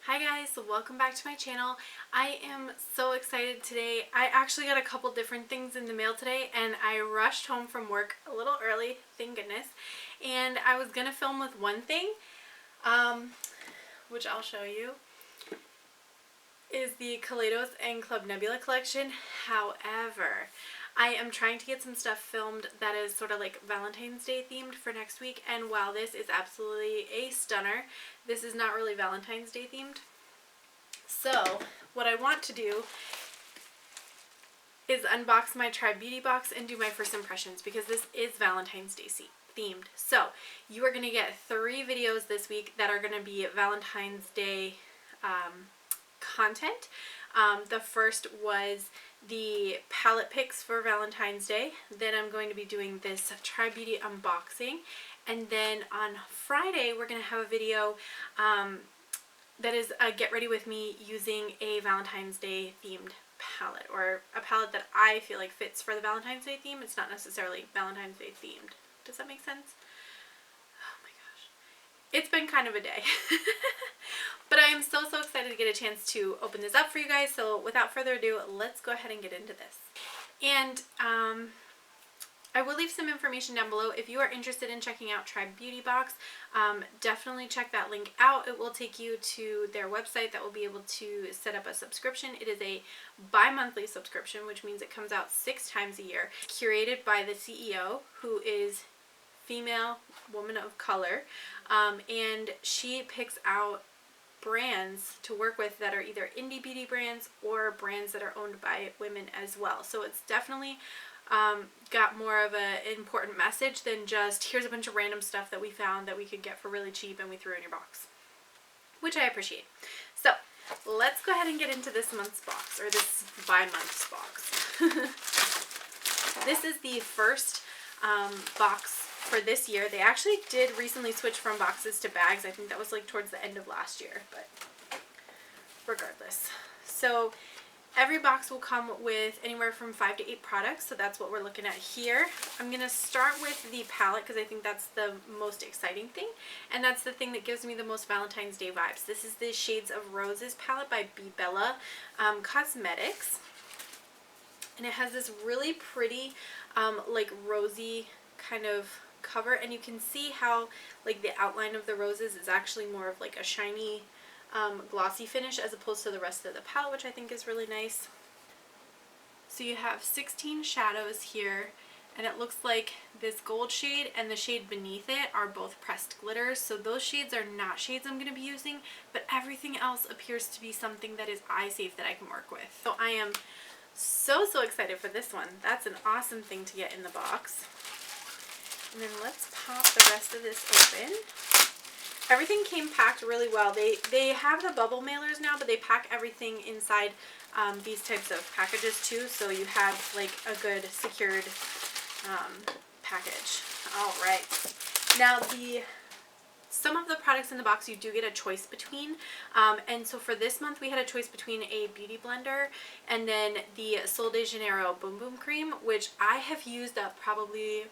Hi guys, welcome back to my channel. I am so excited today. I actually got a couple different things in the mail today and I rushed home from work a little early, thank goodness. And I was gonna film with one thing, which I'll show you, is the Kaleidos and Club Nebula collection. However, I am trying to get some stuff filmed that is sort of like Valentine's Day themed for next week, and while this is absolutely a stunner, this is not really Valentine's Day themed. So what I want to do is unbox my Try Beauty box and do my first impressions because this is Valentine's Day themed. So you are going to get 3 videos this week that are going to be Valentine's Day content. The first was the palette picks for Valentine's Day. Then I'm going to be doing this Try Beauty unboxing. And then on Friday we're going to have a video that is a get ready with me using a Valentine's Day themed palette, or a palette that I feel like fits for the Valentine's Day theme. It's not necessarily Valentine's Day themed. Does that make sense? Oh my gosh. It's been kind of a day. But I am so excited to get a chance to open this up for you guys. So without further ado, let's go ahead and get into this. And I will leave some information down below. If you are interested in checking out Try Beauty Box, definitely check that link out. It will take you to their website that will be able to set up a subscription. It is a bi-monthly subscription, which means it comes out 6 times a year. Curated by the CEO, who is female, woman of color, and she picks out brands to work with that are either indie beauty brands or brands that are owned by women as well. So it's definitely got more of an important message than just here's a bunch of random stuff that we found that we could get for really cheap and we threw in your box, which I appreciate. So let's go ahead and get into this month's box, or this bi-month's box. This is the first box for this year. They actually did recently switch from boxes to bags. I think that was like towards the end of last year, but regardless. So every box will come with anywhere from 5 to 8 products, so that's what we're looking at here. I'm going to start with the palette because I think that's the most exciting thing, and that's the thing that gives me the most Valentine's Day vibes. This is the Shades of Roses palette by Be Bella Cosmetics, and it has this really pretty like rosy kind of cover, and you can see how like the outline of the roses is actually more of like a shiny glossy finish as opposed to the rest of the palette, which I think is really nice. So you have 16 shadows here, and it looks like this gold shade and the shade beneath it are both pressed glitters. So those shades are not shades I'm going to be using, but everything else appears to be something that is eye safe that I can work with. So I am so excited for this one. That's an awesome thing to get in the box. And then let's pop the rest of this open. Everything came packed really well. They have the bubble mailers now, but they pack everything inside these types of packages too, so you have like a good secured package. All right. Now some of the products in the box you do get a choice between, and so for this month we had a choice between a beauty blender and then the Sol de Janeiro Bum cream, which I have used up probably,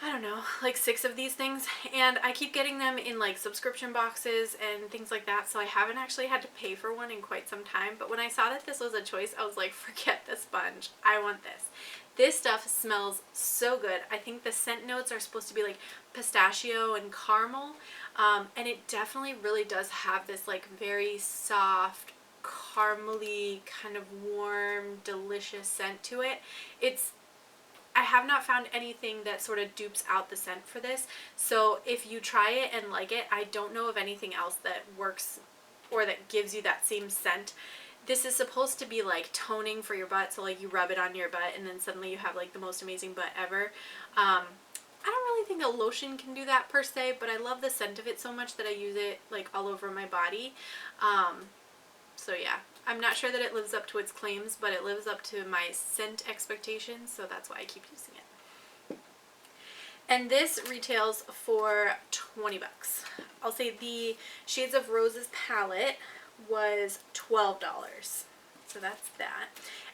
I don't know, like 6 of these things, and I keep getting them in like subscription boxes and things like that, so I haven't actually had to pay for one in quite some time. But when I saw that this was a choice, I was like, forget the sponge, I want this. This stuff smells so good. I think the scent notes are supposed to be like pistachio and caramel, and it definitely really does have this like very soft, caramely, kind of warm, delicious scent to it. I have not found anything that sort of dupes out the scent for this. So if you try it and like it, I don't know of anything else that works or that gives you that same scent. This is supposed to be like toning for your butt, so like you rub it on your butt and then suddenly you have like the most amazing butt ever. I don't really think a lotion can do that per se, but I love the scent of it so much that I use it like all over my body. So yeah, I'm not sure that it lives up to its claims, but it lives up to my scent expectations, so that's why I keep using it. And this retails for 20 bucks. I'll say the Shades of Roses palette was $12. So that's that.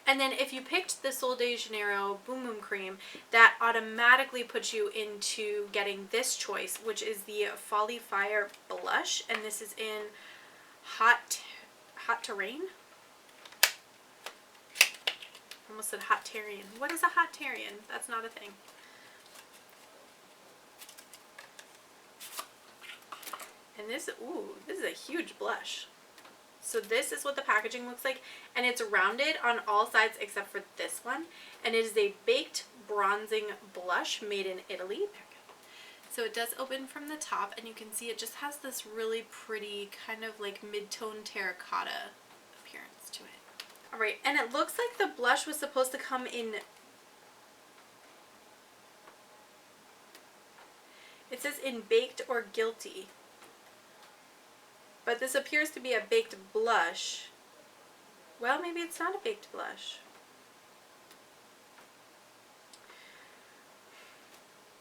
And then if you picked the Sol de Janeiro Bum cream, that automatically puts you into getting this choice, which is the Folly Fire blush, and this is in Hot Terrain? Almost said Hot Tarian. What is a Hot Tarian? That's not a thing. And this, ooh, this is a huge blush. So this is what the packaging looks like, and it's rounded on all sides except for this one, and it is a baked bronzing blush made in Italy. So it does open from the top, and you can see it just has this really pretty kind of like mid-tone terracotta appearance to it. Alright, and it looks like the blush was supposed to come in, it says in Baked or Guilty. But this appears to be a baked blush. Well, maybe it's not a baked blush.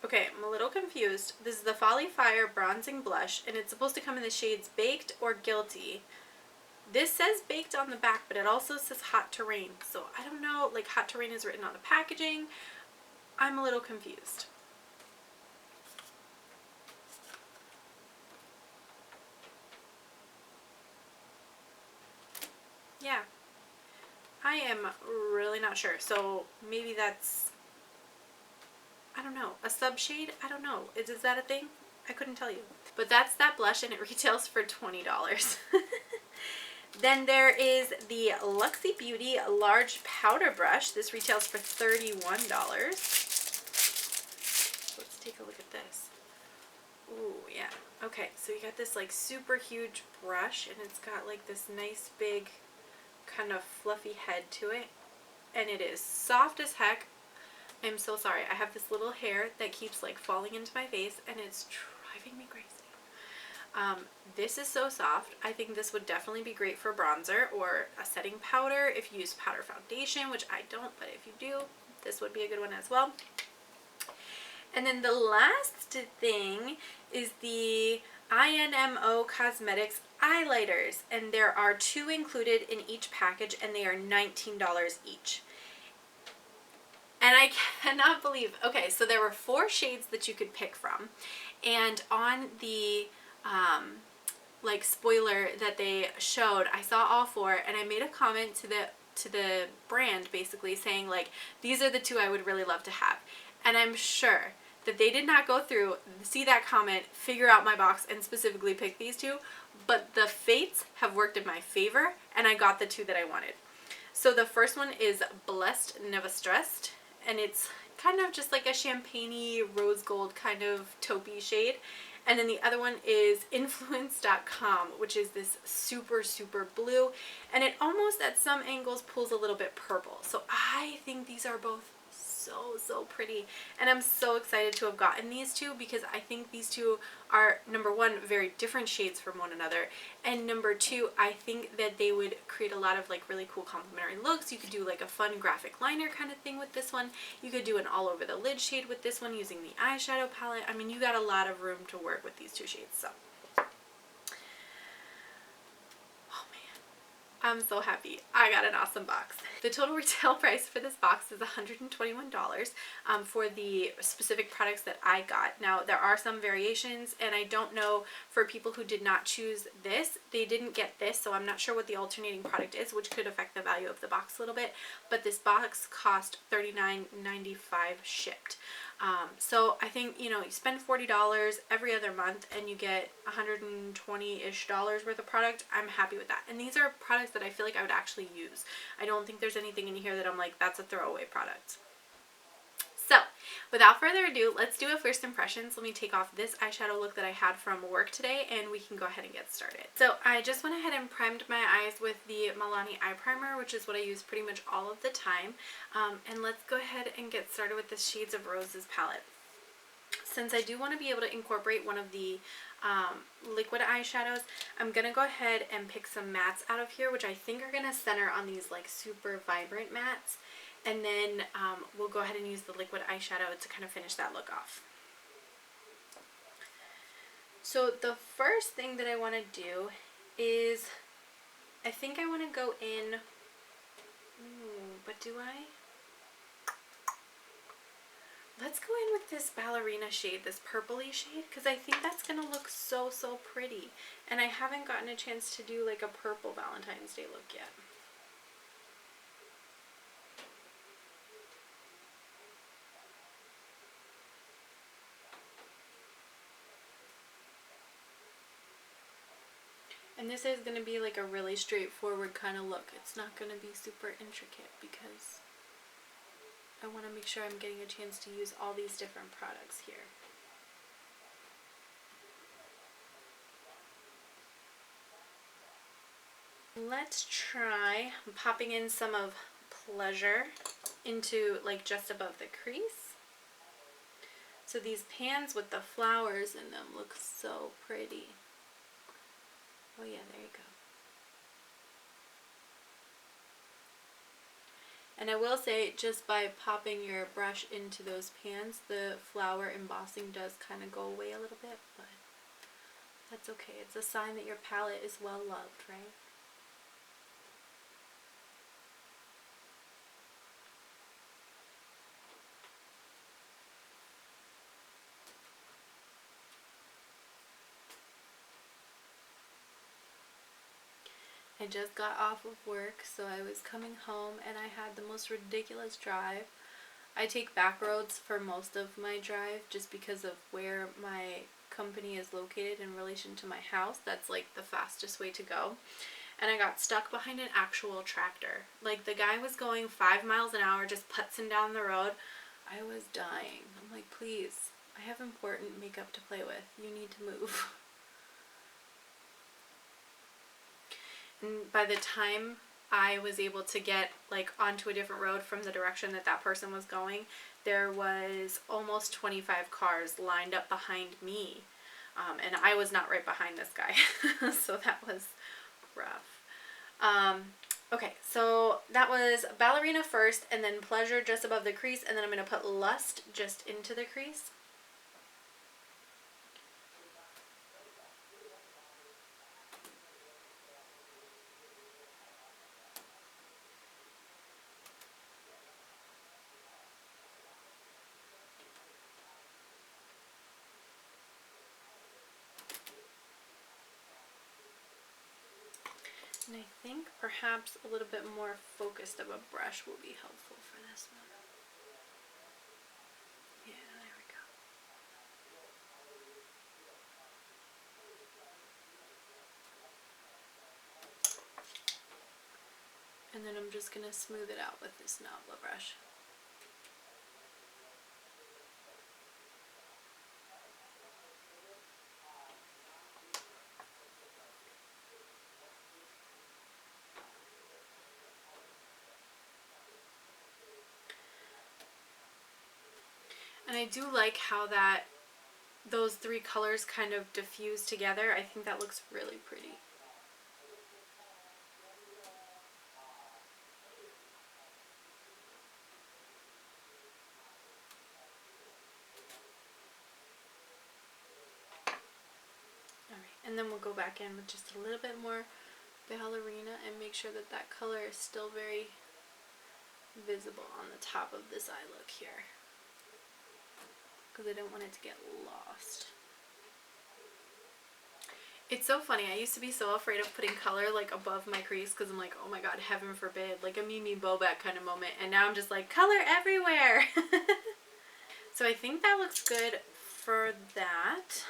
Okay, I'm a little confused. This is the Folly Fire Bronzing Blush, and it's supposed to come in the shades Baked or Guilty. This says Baked on the back, but it also says Hot Terrain. So I don't know, like Hot Terrain is written on the packaging. I'm a little confused. Yeah, I am really not sure. So maybe that's, I don't know, a sub shade? I don't know. Is that a thing? I couldn't tell you. But that's that blush, and it retails for $20. Then there is the Luxie Beauty Large Powder Brush. This retails for $31. Let's take a look at this. Ooh, yeah. Okay, so you got this like super huge brush, and it's got like this nice big kind of fluffy head to it, and it is soft as heck. I'm so sorry, I have this little hair that keeps like falling into my face, and it's driving me crazy. This is so soft. I think this would definitely be great for bronzer or a setting powder if you use powder foundation, which I don't, but if you do, this would be a good one as well. And then the last thing is the INMO Cosmetics eyelighters, and there are 2 included in each package, and they are $19 each. And I cannot believe, okay, so there were 4 shades that you could pick from, and on the like spoiler that they showed, I saw all 4, and I made a comment to the brand basically saying like, these are the 2 I would really love to have. And I'm sure that they did not go through, see that comment, figure out my box, and specifically pick these 2, but the fates have worked in my favor, and I got the 2 that I wanted. So the first one is Blessed Never Stressed, and it's kind of just like a champagne-y rose gold kind of taupey shade. And then the other one is Influence.com, which is this super, super blue, and it almost at some angles pulls a little bit purple. So I think these are both so pretty, and I'm so excited to have gotten these 2 because I think these 2 are, number 1, very different shades from one another, and number 2, I think that they would create a lot of like really cool complementary looks. You could do like a fun graphic liner kind of thing with this one. You could do an all over the lid shade with this one using the eyeshadow palette. I mean, you got a lot of room to work with these 2 shades. So I'm so happy. I got an awesome box. The total retail price for this box is $121 for the specific products that I got. Now, there are some variations, and I don't know for people who did not choose this, they didn't get this, so I'm not sure what the alternating product is, which could affect the value of the box a little bit, but this box cost $39.95 shipped. So I think, you know, you spend $40 every other month and you get $120-ish worth of product. I'm happy with that. And these are products that I feel like I would actually use. I don't think there's anything in here that I'm like, that's a throwaway product. So without further ado, let's do a first impressions. Let me take off this eyeshadow look that I had from work today, and we can go ahead and get started. So I just went ahead and primed my eyes with the Milani eye primer, which is what I use pretty much all of the time. And let's go ahead and get started with the Shades of Roses palette. Since I do want to be able to incorporate one of the liquid eyeshadows, I'm going to go ahead and pick some mattes out of here, which I think are going to center on these like super vibrant mattes. And then we'll go ahead and use the liquid eyeshadow to kind of finish that look off. So the first thing that I want to do is, I think I want to go in, but do I? let's go in with this ballerina shade, this purpley shade, because I think that's going to look so, so pretty. And I haven't gotten a chance to do like a purple Valentine's Day look yet. And this is going to be like a really straightforward kind of look. It's not going to be super intricate because I want to make sure I'm getting a chance to use all these different products here. Let's try popping in some of Pleasure into like just above the crease. So these pans with the flowers in them look so pretty. Oh yeah, there you go. And I will say, just by popping your brush into those pans, the flower embossing does kind of go away a little bit, but that's okay. It's a sign that your palette is well loved, right? I just got off of work, so I was coming home and I had the most ridiculous drive. I take back roads for most of my drive just because of where my company is located in relation to my house. That's like the fastest way to go. And I got stuck behind an actual tractor. Like the guy was going 5 miles an hour just putzing down the road. I was dying. I'm like, please, I have important makeup to play with. You need to move. And by the time I was able to get like onto a different road from the direction that that person was going, there was almost 25 cars lined up behind me. And I was not right behind this guy. So that was rough. Okay, so that was Ballerina first, and then Pleasure just above the crease, and then I'm going to put Lust just into the crease. And I think perhaps a little bit more focused of a brush will be helpful for this one. Yeah, there we go. And then I'm just going to smooth it out with this Nabla brush. And I do like how those three colors kind of diffuse together. I think that looks really pretty. Alright, and then we'll go back in with just a little bit more Ballerina and make sure that that color is still very visible on the top of this eye look here, because I don't want it to get lost. It's so funny, I used to be so afraid of putting color like above my crease because I'm like, oh my god, heaven forbid, like a Mimi Bobek kind of moment, and now I'm just like, color everywhere. So I think that looks good for that.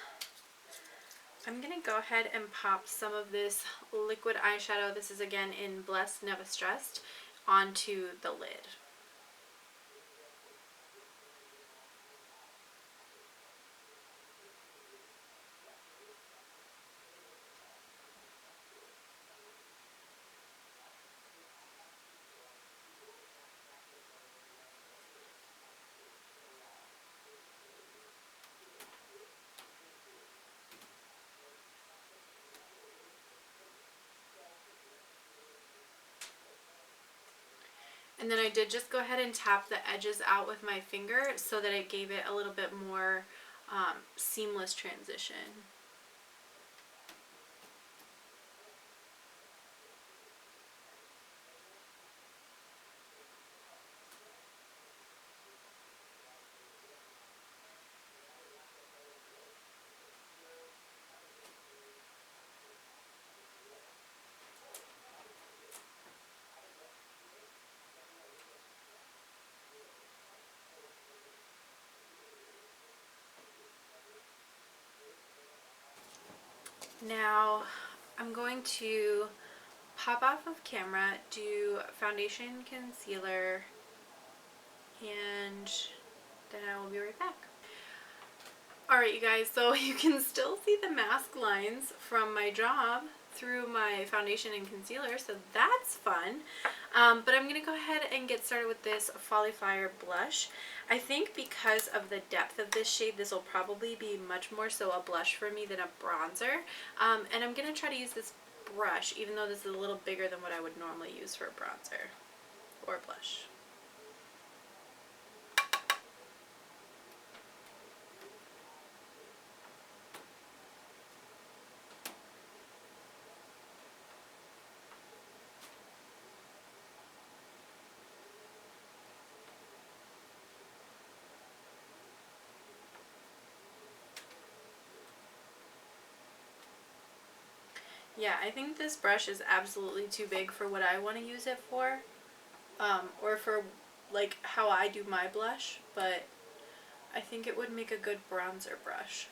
I'm going to go ahead and pop some of this liquid eyeshadow, this is again in Blessed Never Stressed, onto the lid. And then I did just go ahead and tap the edges out with my finger so that it gave it a little bit more seamless transition. Now I'm going to pop off of camera, do foundation, concealer, and then I will be right back. Alright you guys, so you can still see the mask lines from my job through my foundation and concealer, so that's fun. But I'm going to go ahead and get started with this Folly Fire blush. I think because of the depth of this shade, this will probably be much more so a blush for me than a bronzer. And I'm going to try to use this brush, even though this is a little bigger than what I would normally use for a bronzer or a blush. Yeah, I think this brush is absolutely too big for what I want to use it for, or for like how I do my blush, but I think it would make a good bronzer brush.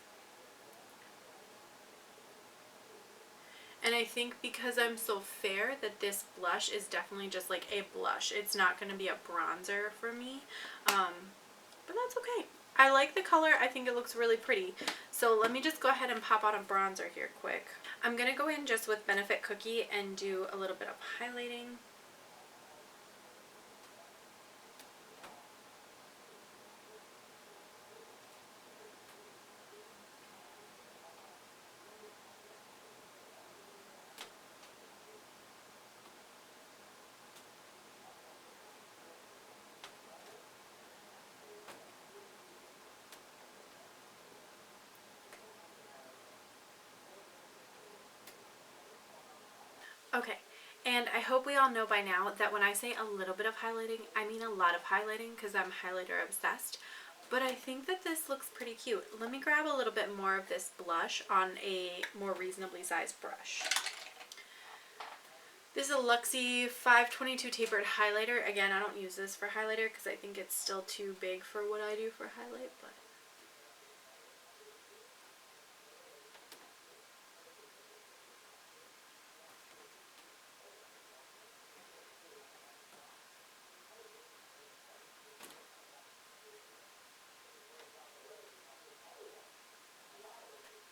And I think because I'm so fair that this blush is definitely just like a blush. It's not going to be a bronzer for me, but that's okay. I like the color. I think it looks really pretty. So let me just go ahead and pop on a bronzer here quick. I'm going to go in just with Benefit Cookie and do a little bit of highlighting. Okay, and I hope we all know by now that when I say a little bit of highlighting, I mean a lot of highlighting because I'm highlighter obsessed. But I think that this looks pretty cute. Let me grab a little bit more of this blush on a more reasonably sized brush. This is a Luxie 522 tapered highlighter. Again, I don't use this for highlighter because I think it's still too big for what I do for highlight, but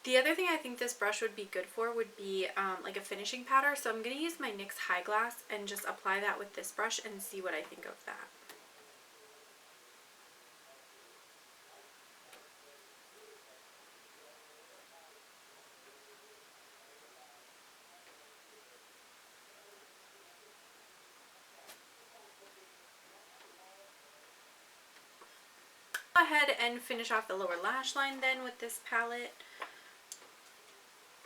the other thing I think this brush would be good for would be like a finishing powder. So I'm going to use my NYX High Glass and just apply that with this brush and see what I think of that. Go ahead and finish off the lower lash line then with this palette.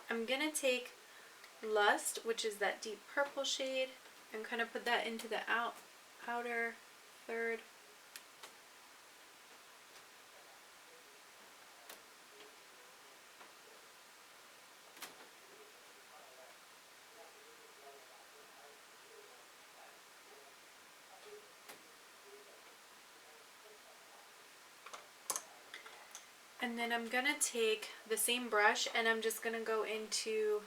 I'm going to take Lust, which is that deep purple shade, and kind of put that into the outer third. And then I'm going to take the same brush and I'm just going to go into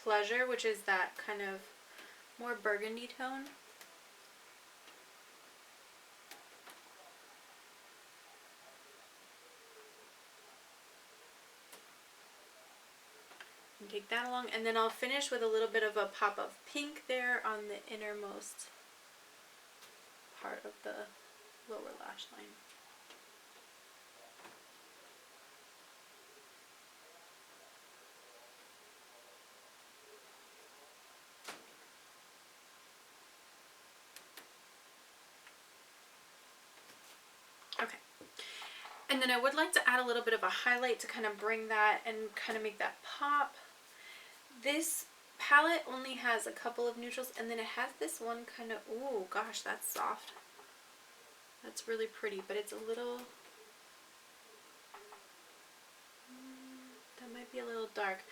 Pleasure, which is that kind of more burgundy tone. And take that along, and then I'll finish with a little bit of a pop of pink there on the innermost part of the lower lash line. Okay, and then I would like to add a little bit of a highlight to kind of bring that and kind of make that pop. This palette only has a couple of neutrals, and then it has this one kind of, oh gosh, that's soft. That's really pretty, but it's a little, that might be a little dark.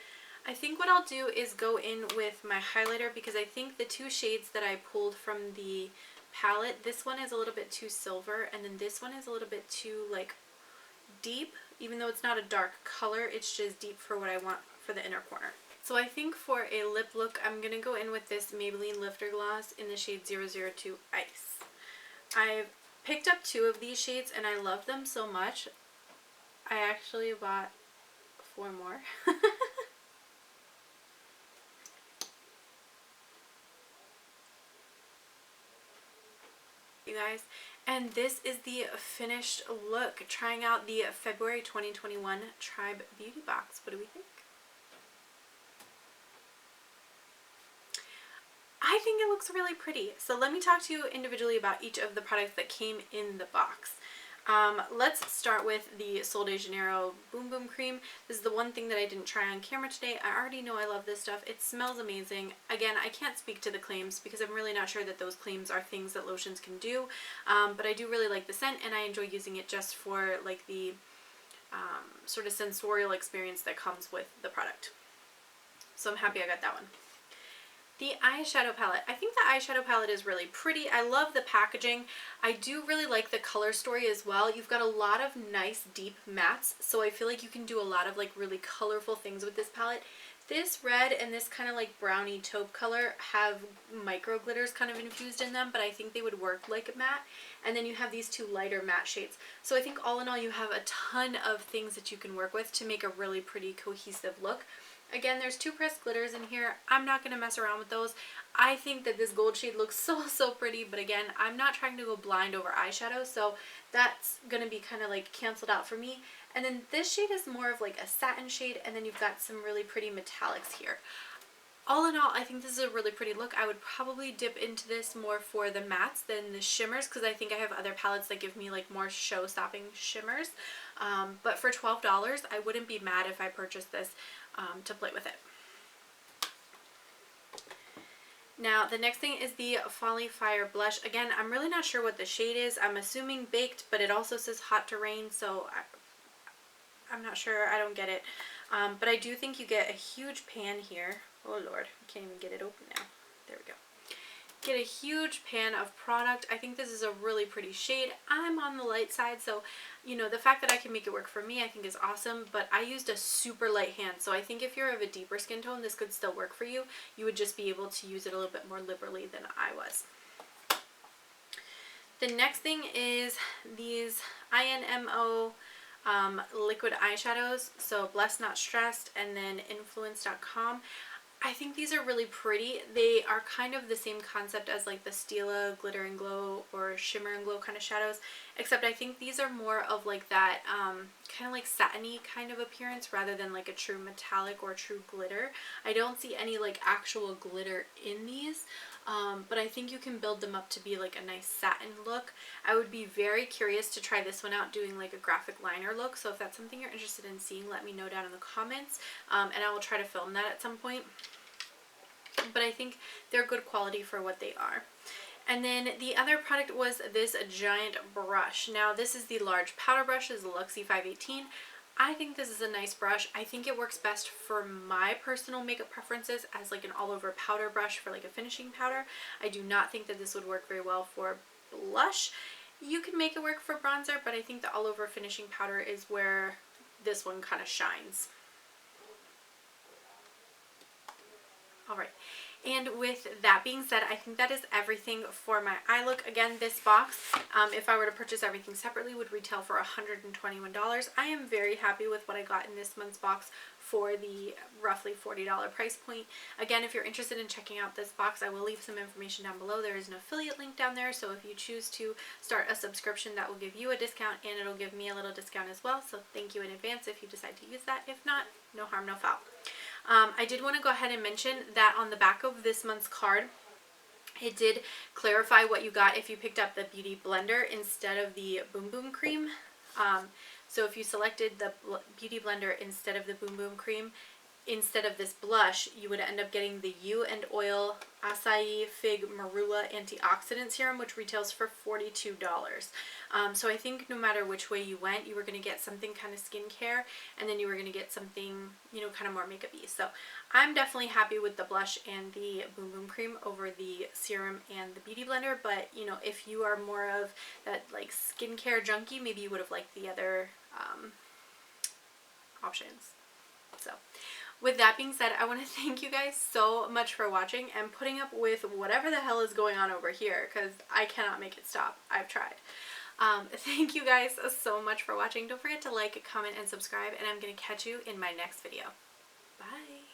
I think what I'll do is go in with my highlighter because I think the two shades that I pulled from the palette, this one is a little bit too silver, and then this one is a little bit too like deep. Even though it's not a dark color, it's just deep for what I want for the inner corner. So I think for a lip look, I'm going to go in with this Maybelline Lifter Gloss in the shade 002 Ice. I've picked up 2 of these shades and I love them so much. I actually bought 4 more. You guys, and this is the finished look, trying out the February 2021 Tribe Beauty Box. What do we think? I think it looks really pretty. So let me talk to you individually about each of the products that came in the box. Let's start with the Sol de Janeiro Bum Cream. This is the one thing that I didn't try on camera today. I already know I love this stuff. It smells amazing. Again, I can't speak to the claims because I'm really not sure that those claims are things that lotions can do. But I do really like the scent and I enjoy using it just for like the sort of sensorial experience that comes with the product. So I'm happy I got that one. The eyeshadow palette. I think the eyeshadow palette is really pretty. I love the packaging. I do really like the color story as well. You've got a lot of nice deep mattes, so I feel like you can do a lot of like really colorful things with this palette. This red and this kind of like brownie taupe color have micro glitters kind of infused in them, but I think they would work like a matte. And then you have these 2 lighter matte shades. So I think all in all you have a ton of things that you can work with to make a really pretty cohesive look. Again, there's 2 pressed glitters in here. I'm not going to mess around with those. I think that this gold shade looks so pretty, but again, I'm not trying to go blind over eyeshadow, so that's going to be kind of like canceled out for me. And then this shade is more of like a satin shade, and then you've got some really pretty metallics here. All in all, I think this is a really pretty look. I would probably dip into this more for the mattes than the shimmers because I think I have other palettes that give me like more show-stopping shimmers. But for $12, I wouldn't be mad if I purchased this to play with it. Now, the next thing is the Folly Fire blush. Again, I'm really not sure what the shade is. I'm assuming baked, but it also says hot to rain, so I'm not sure. I don't get it. But I do think you get a huge pan here. Oh Lord, I can't even get it open now. There we go. Get a huge pan of product. I think this is a really pretty shade. I'm on the light side, so you know, the fact that I can make it work for me I think is awesome, but I used a super light hand, so I think if you're of a deeper skin tone this could still work for you. You would just be able to use it a little bit more liberally than I was. The next thing is these INMO liquid eyeshadows, so Blessed Not Stressed and then Influence.com. I think these are really pretty. They are kind of the same concept as like the Stila Glitter and Glow or Shimmer and Glow kind of shadows, except I think these are more of like that kind of like satiny kind of appearance rather than like a true metallic or true glitter. I don't see any like actual glitter in these, but I think you can build them up to be like a nice satin look. I would be very curious to try this one out doing like a graphic liner look, so if that's something you're interested in seeing, let me know down in the comments, and I will try to film that at some point. But I think they're good quality for what they are. And then the other product was this giant brush. Now this is the large powder brush. This is the Luxie 518. I think this is a nice brush. I think it works best for my personal makeup preferences as like an all over powder brush for like a finishing powder. I do not think that this would work very well for blush. You can make it work for bronzer, but I think the all over finishing powder is where this one kind of shines. Alright, and with that being said, I think that is everything for my eye look. Again, this box, if I were to purchase everything separately, would retail for $121. I am very happy with what I got in this month's box for the roughly $40 price point. Again, if you're interested in checking out this box, I will leave some information down below. There is an affiliate link down there, so if you choose to start a subscription, that will give you a discount and it'll give me a little discount as well. So thank you in advance if you decide to use that. If not, no harm, no foul. I did want to go ahead and mention that on the back of this month's card, it did clarify what you got if you picked up the Beauty Blender instead of the Bum Cream. So if you selected the Beauty Blender instead of the Bum Cream, instead of this blush, you would end up getting the You and Oil Acai Fig Marula Antioxidant Serum, which retails for $42. So I think no matter which way you went, you were going to get something kind of skincare, and then you were going to get something, you know, kind of more makeup-y. So I'm definitely happy with the blush and the Bum Cream over the serum and the Beauty Blender, but, you know, if you are more of that, like, skincare junkie, maybe you would have liked the other options. So, with that being said, I want to thank you guys so much for watching and putting up with whatever the hell is going on over here, because I cannot make it stop. I've tried. Thank you guys so much for watching. Don't forget to like, comment, and subscribe, and I'm going to catch you in my next video. Bye!